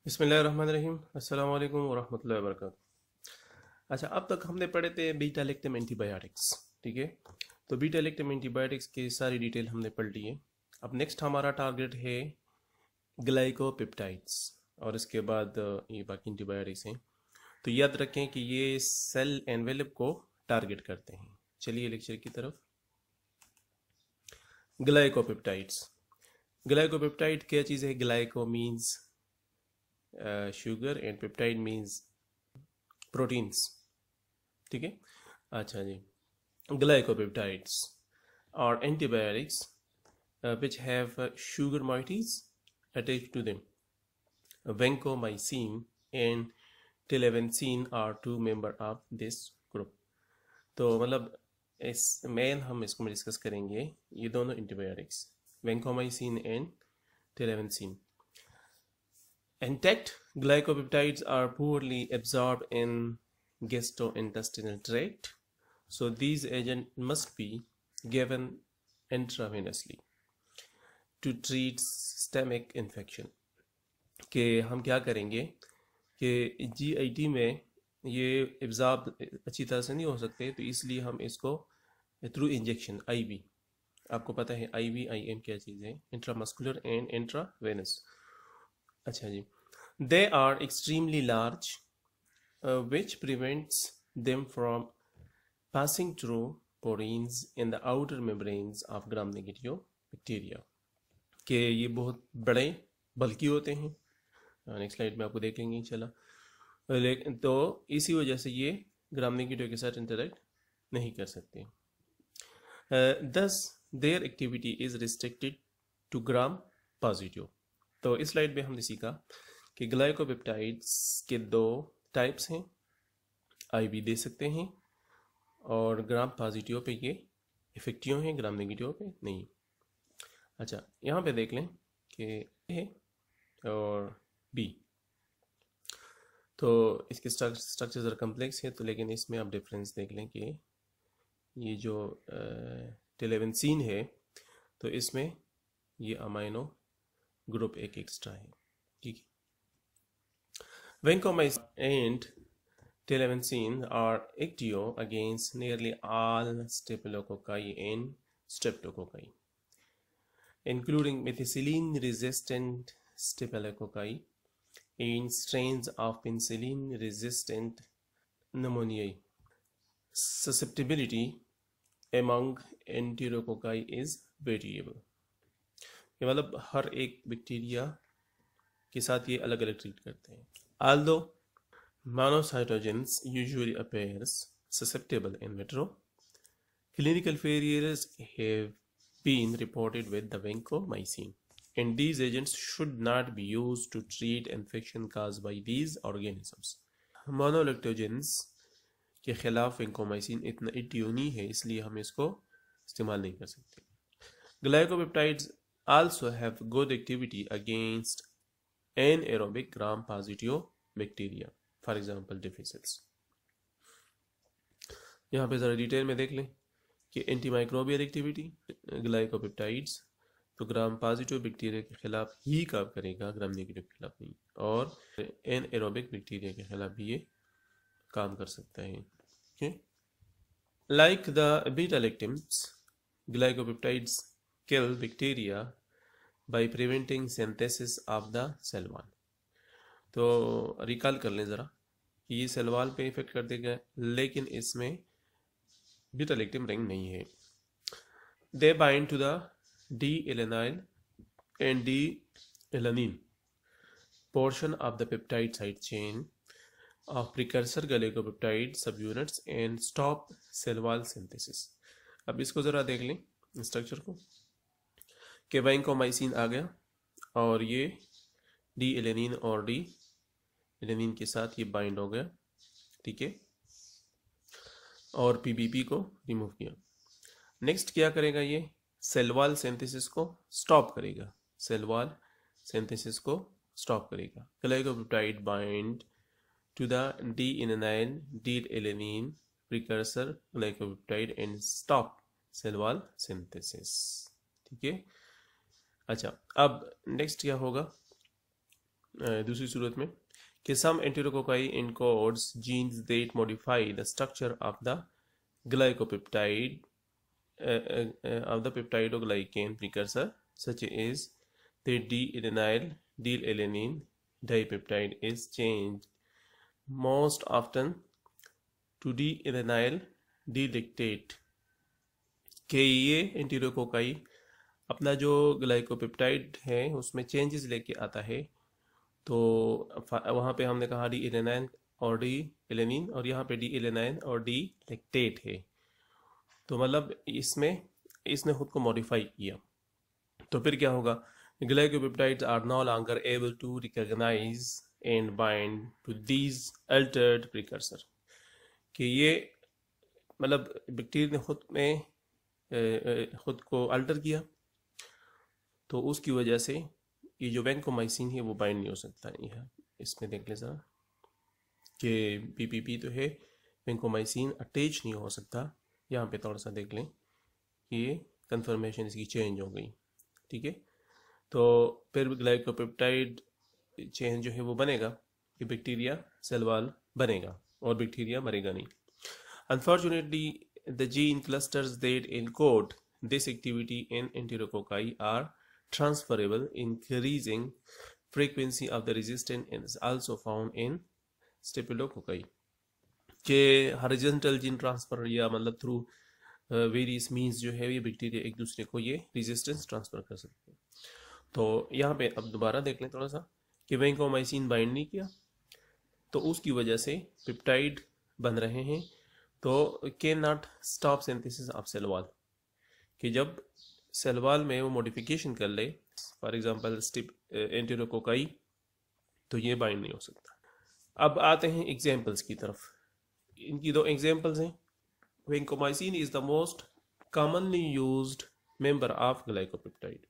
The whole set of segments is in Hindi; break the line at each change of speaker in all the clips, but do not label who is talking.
बिस्मिल्लाहिर्रहमानिर्रहीम। अस्सलाम वालेकुम वरहमतुल्लाहि वबरकातुहू। अच्छा, अब तक हमने पढ़े थे बीटा लैक्टम एंटीबायोटिक्स। ठीक है, तो बीटा लैक्टम एंटीबायोटिक्स की सारी डिटेल हमने पढ़ ली है। अब नेक्स्ट हमारा टारगेट है ग्लाइकोपेप्टाइड्स, और इसके बाद ये बाकी एंटीबायोटिक्स हैं। तो याद रखें कि ये सेल एनवेलप को टारगेट करते हैं। चलिए लेक्चर की तरफ। ग्लाइकोपेप्टाइड्स। ग्लाइकोपेप्टाइड क्या चीज़ है? Glyco means sugar and peptide means proteins. ठीक है, अच्छा जी। Glycopeptides are antibiotics which have sugar moieties attached to them. Vancomycin and Telavancin are two members of this group. तो मतलब इस मेन हम इसको डिस्कस करेंगे, ये दोनों antibiotics Vancomycin and Telavancin. Intact glycopeptides are poorly absorbed in gastrointestinal tract, so these agents must be given intravenously to treat stomach infection. कि हम क्या करेंगे कि जीआईटी में ये एब्जॉर्ब अच्छी तरह से नहीं हो सकते, तो इसलिए हम इसको थ्रू इंजेक्शन आईवी, आपको पता है आईवी आईएम क्या चीज़ है, इंट्रामस्कुलर एंड इंट्रावेनस। अच्छा जी। They are extremely large which prevents them from passing through porins in the outer membranes of gram negative bacteria. कि ये बहुत बड़े बल्कि होते हैं, नेक्स्ट स्लाइड में आपको देखेंगे इंशाल्लाह। लेकिन तो इसी वजह से ये ग्राम नेगेटिव के साथ इंटरेक्ट नहीं कर सकते। Thus their activity is restricted to gram positive. तो इस स्लाइड में हमने सीखा कि ग्लाइकोपेप्टाइड्स के दो टाइप्स हैं, आईवी दे सकते हैं और ग्राम पॉजिटिव पे ये इफेक्टिव हैं, ग्राम नेगेटिव पे नहीं। अच्छा, यहाँ पे देख लें कि ए है और बी, तो इसके स्ट्रक्चर ज़रा कम्प्लेक्स है, तो लेकिन इसमें आप डिफरेंस देख लें कि ये जो टेलेवेंसिन है तो इसमें ये अमाइनो ग्रुप एक एक्स्ट्रा है। ठीक है, Vancomycin and Telavancin are active against nearly all Staphylococci and Streptococci, including Methicillin-resistant Staphylococci and strains of Penicillin-resistant pneumoniae. Susceptibility among Enterococci is variable. ये मतलब हर एक बैक्टीरिया के साथ ये अलग अलग ट्रीट करते हैं। Although monocytogenes usually appears susceptible in vitro, clinical failures have been reported with the vancomycin, and these agents should not be used to treat infection caused by these organisms. Monocytogenes के खिलाफ vancomycin इतना एक्टिव नहीं है, इसलिए हम इसको इस्तेमाल नहीं कर सकते। Glycopeptides also have good activity against anaerobic gram positive bacteria, for example difficiles. यहाँ पे ज़रा डिटेल में देख लें कि एंटीमाइक्रोबियल एक्टिविटी ग्लाइकोपेप्टाइड्स तो ग्राम पॉजिटिव बैक्टीरिया के खिलाफ ही काम करेगा, ग्राम नेगेटिव के खिलाफ नहीं, और एनाएरोबिक बैक्टीरिया के खिलाफ भी ये काम कर सकता है। Okay, like the beta lactams, glycopeptides kill bacteria by preventing synthesis of the cell wall. तो रिकॉल कर लें ज़रा कि ये सेल वॉल पे इफेक्ट कर देगा, लेकिन इसमें बीटा लैक्टम रिंग नहीं है। They bind to the D-alanyl and D-alanine portion of the peptide side chain of precursor glycopeptide subunits and stop cell wall synthesis. अब इसको ज़रा देख लें स्ट्रक्चर को कि वैंकोमाइसिन आ गया और ये डी एलेनिन और डी एलेनिन के साथ ये बाइंड हो गया। ठीक है, और पीबीपी को रिमूव किया। नेक्स्ट क्या करेगा? ये सेल वॉल सिंथेसिस को स्टॉप करेगा, सेल वॉल सिंथेसिस को स्टॉप करेगा। Glycopeptide bind to the D alanyl D alanine precursor glycopeptide and stop cell wall synthesis. ठीक है, अच्छा अब नेक्स्ट क्या होगा? दूसरी सूरत में कि some enterococci encodes genes that modify the structure of the glycopeptide of the peptidoglycan precursor, such as the D-alanyl-D-alanine dipeptide is changed most often to D-alanyl-D-lactate। कि ये एंटेरोकोकाई अपना जो ग्लाइकोपेप्टाइड है उसमें चेंजेस लेके आता है। तो वहाँ पे हमने कहा डी एलेनाइन और डी एलेनिन, और यहाँ पे डी एलेनाइन और डी लैक्टेट है। तो मतलब इसने खुद को मॉडिफाई किया। तो फिर क्या होगा, glycopeptides are no longer able to recognize and bind to these altered precursor. कि ये मतलब बैक्टीरिया ने खुद को अल्टर किया, तो उसकी वजह से ये जो वैंकोमाइसिन है वो बाइंड नहीं हो सकता। है इसमें देख ले ज़रा कि पीपीपी तो है, वैंकोमाइसिन अटैच नहीं हो सकता। यहाँ पे थोड़ा सा देख लें कि ये कन्फर्मेशन इसकी चेंज हो गई। ठीक है, तो फिर ग्लाइकोपेप्टाइड चेन जो है वो बनेगा कि बैक्टीरिया सेल वॉल बनेगा और बैक्टीरिया मरेगा नहीं। Unfortunately the gene clusters that encode this activity in Enterococci are transferable, increasing frequency of the resistance is also found in Staphylococci। के हॉरिजॉन्टल जीन ट्रांसफर या मतलब थ्रू वेरियस मींस जो है ये बैक्टीरिया एक दूसरे को ये रेजिस्टेंस ट्रांसफर कर सकते हैं। तो यहाँ पे अब दोबारा देख लें थोड़ा सा कि वैंकोमाइसिन बाइंड नहीं किया, तो उसकी वजह से पेप्टाइड बन रहे हैं। तो can not stop synthesis of cell wall, कि जब सेल वॉल में वो मॉडिफिकेशन कर ले, फॉर एग्जांपल एंटेरोकोकाई, तो ये बाइंड नहीं हो सकता। अब आते हैं एग्जांपल्स की तरफ। इनकी दो एग्जांपल्स हैं। Vancomycin is the most commonly used member of glycopeptide,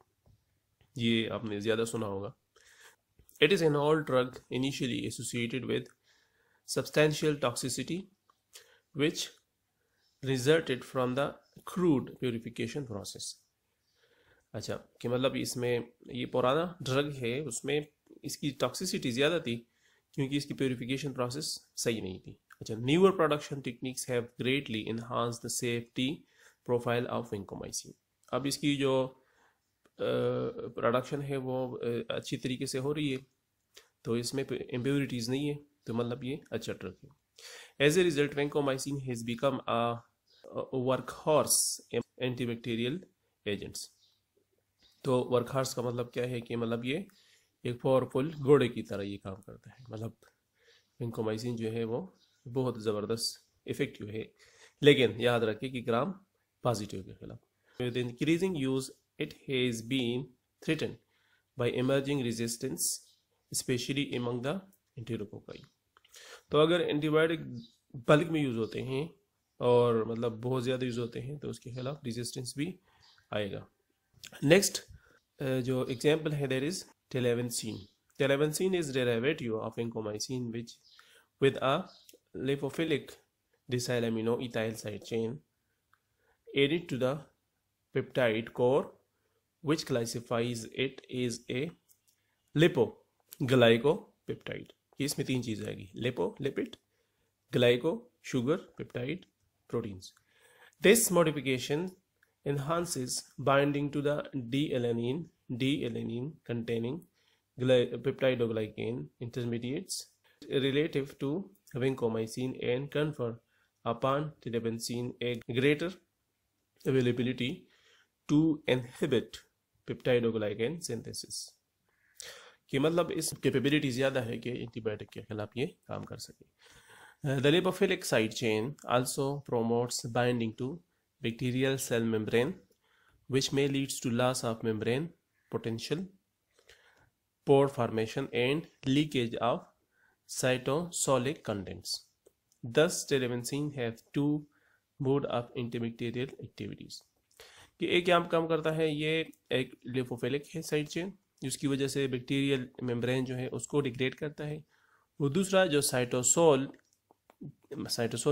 ये आपने ज़्यादा सुना होगा। It is an all drug initially associated with substantial toxicity which resulted from the crude purification process। अच्छा, कि मतलब इसमें ये पुराना ड्रग है, उसमें इसकी टॉक्सिसिटी ज़्यादा थी क्योंकि इसकी प्योरिफिकेशन प्रोसेस सही नहीं थी। अच्छा, newer production techniques have greatly enhance the safety profile of vancomycin. अब इसकी जो प्रोडक्शन है वो अच्छी तरीके से हो रही है, तो इसमें इम्प्योरिटीज़ नहीं है, तो मतलब ये अच्छा ड्रग है। As a result, vancomycin has become a workhorse antibacterial agents। तो workhorse का मतलब क्या है कि मतलब ये एक पावरफुल घोड़े की तरह ये काम करता है। मतलब vancomycin जो है वो बहुत ज़बरदस्त इफेक्टिव है, लेकिन याद रखिए कि ग्राम पॉजिटिव के खिलाफ। With increasing use, it has been threatened by emerging resistance, especially among the enterococci। तो अगर एंटीबायोटिक बल्क में यूज़ होते हैं और मतलब बहुत ज़्यादा यूज़ होते हैं, तो उसके खिलाफ रेजिस्टेंस भी आएगा। नेक्स्ट जो एग्जांपल है there is telavancin. Telavancin is derivative of vancomycin which with a lipophilic decyl amino ethyl side chain added to the peptide core which classifies it is a lipoglycopeptide. इसमें तीन चीज़ आएगी, lipo lipid, glyco sugar, peptide proteins. This modification enhances binding to the D-alanyl-D-alanine containing peptidoglycan intermediates relative to vancomycin and confer upon telavancin a greater availability to inhibit peptidoglycan synthesis। कि मतलब इस कैपेबिलिटी ज़्यादा है कि एंटीबायोटिक के खिलाफ ये काम कर सके। The lipophilic side chain also promotes binding to bacterial cell membrane which may leads to loss of membrane potential, pore formation and leakage of cytosolic contents। Thus telavancin have two mode of antibacterial activities। कि एक यहाँ काम करता है, ये एक लिपोफिलिक है साइड चेन, जिसकी वजह से बैक्टीरियल मेम्ब्रेन जो है उसको डिग्रेड करता है। वो दूसरा जो साइटोसोल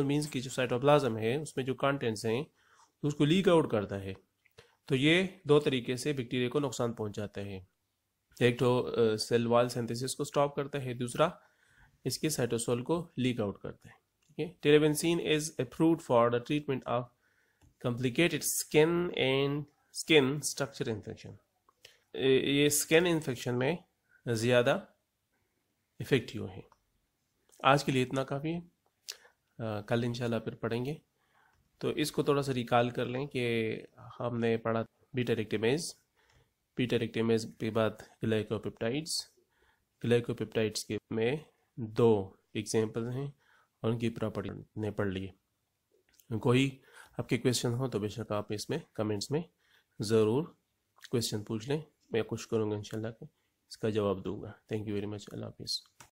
मीन्स कि जो साइटोप्लाज्म है उसमें जो कंटेंट्स हैं तो उसको लीक आउट करता है। तो ये दो तरीके से बैक्टीरिया को नुकसान पहुंचाता है। एक तो सेल वॉल सिंथेसिस को स्टॉप करता है, दूसरा इसके साइटोसोल को लीक आउट करता है। ठीक है, telavancin is approved for the treatment of complicated skin and skin structure infection. ये स्किन इन्फेक्शन में ज़्यादा इफेक्टिव है। आज के लिए इतना काफ़ी है, कल इंशाल्लाह फिर पढ़ेंगे। तो इसको थोड़ा सा रिकॉल कर लें कि हमने पढ़ा बीटा-लैक्टेमेज, बीटा-लैक्टेमेज के बाद ग्लाइकोपेप्टाइड्स के में 2 एग्जाम्पल हैं और उनकी प्रॉपर्टी ने पढ़ लिए। कोई आपके क्वेश्चन हो तो बेशक आप इसमें कमेंट्स में ज़रूर क्वेश्चन पूछ लें, मैं कोशिश करूँगा इंशाल्लाह इसका जवाब दूंगा। Thank you very much. अल्लाह हाफिज़।